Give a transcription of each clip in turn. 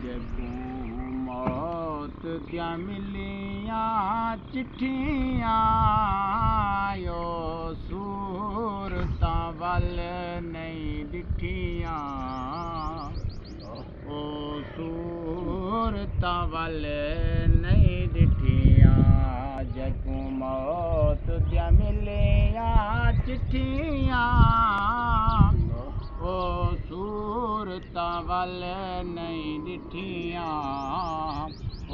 जगू मौत दिया मिलियां चिट्ठियां यो सूरतां वल नहीं डिठियां ओ सूरतां वल नहीं डिठियां जगू मौत दिया मिलियां चिट्ठियां ओ सूरतां वल नहीं डिठियां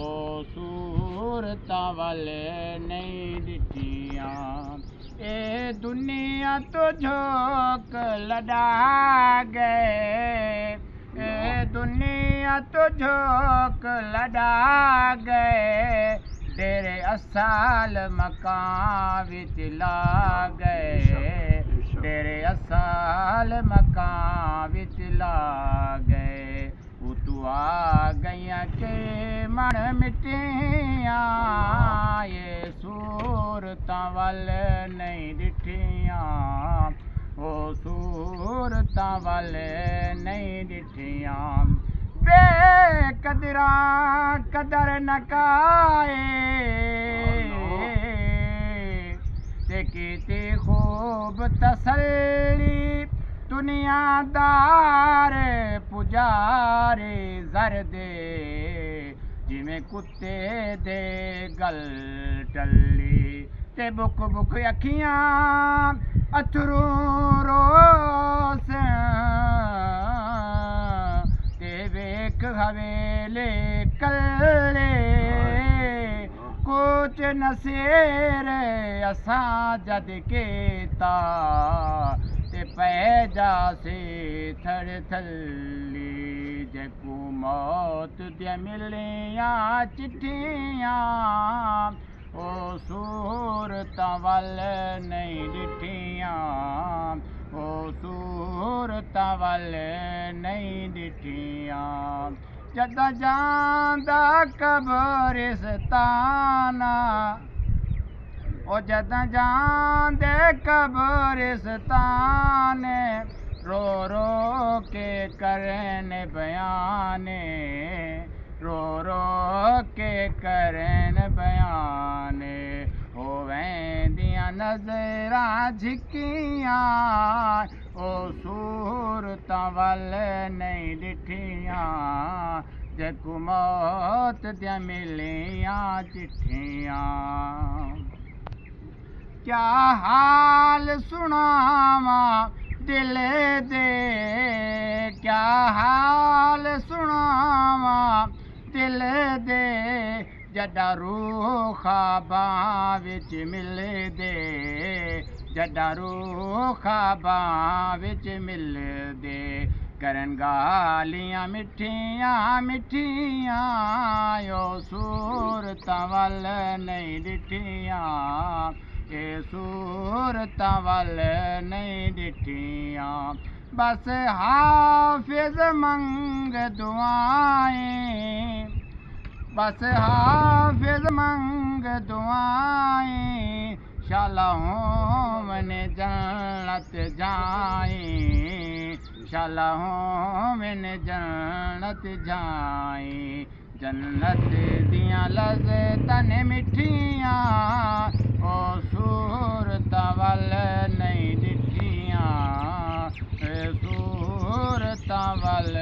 ओ सूरतां वल नहीं डिठियां ए दुनिया तो झोंक लड़ा गए ए दुनिया तो झोंक लड़ा गए डेरे असाल मकान विच ला गए डेरे असाल मकान विच ला गए उतू आ गईयां के मण मिटियां ये सूरतां वल नहीं डिठियां ओ सूरतां वल नहीं डिठियां बेकदरा कदर न काए ते कीती खूब तसल्ली दुनियादार पुजारे जर दे जिवें कुत्ते दे गल टल्ली ते बुक बुक अखियां अथरू रोस ते वेख हवेले कल्ले कुछ नसेर असां जद केता ते पै जासे थड़ थल्ली जगू मौत दिया मिलियां चिट्ठियां ओ सूरतां वल नहीं डिठियां ओ सूरतां वल नहीं डिठियां जदा जांदा कब्रिस्ताना ओ जदा जांदे कब्रिस्तान रो रो के करन बयाने रो रो के करन बयाने होवेंदियां नज़रां झिकियां ओ सूरतां वल नहीं डिठियां जगू मौत दिया मिलियां चिट्ठियां क्या हाल सुनावा दिल दे क्या हाल सुनावा दिल दे जदा रूह ख्वाबां विच मिलदे जदा रूह ख्वाबां विच मिलदे करन गालियां मिठियां मिठियां यो सूरतां वल नहीं डिठियां ये सूरतां वल नहीं डिठियां बस हाफिज मंग दुआएं बस हाफिज मंग दुआएं शाला हों मैंने जन्नत जाएं शाला हों मैंने जन्नत जाएं जन्नत दियां लज़्ज़तां मिठियां ओ सूरतां वल नहीं डिठियां सूरतां वल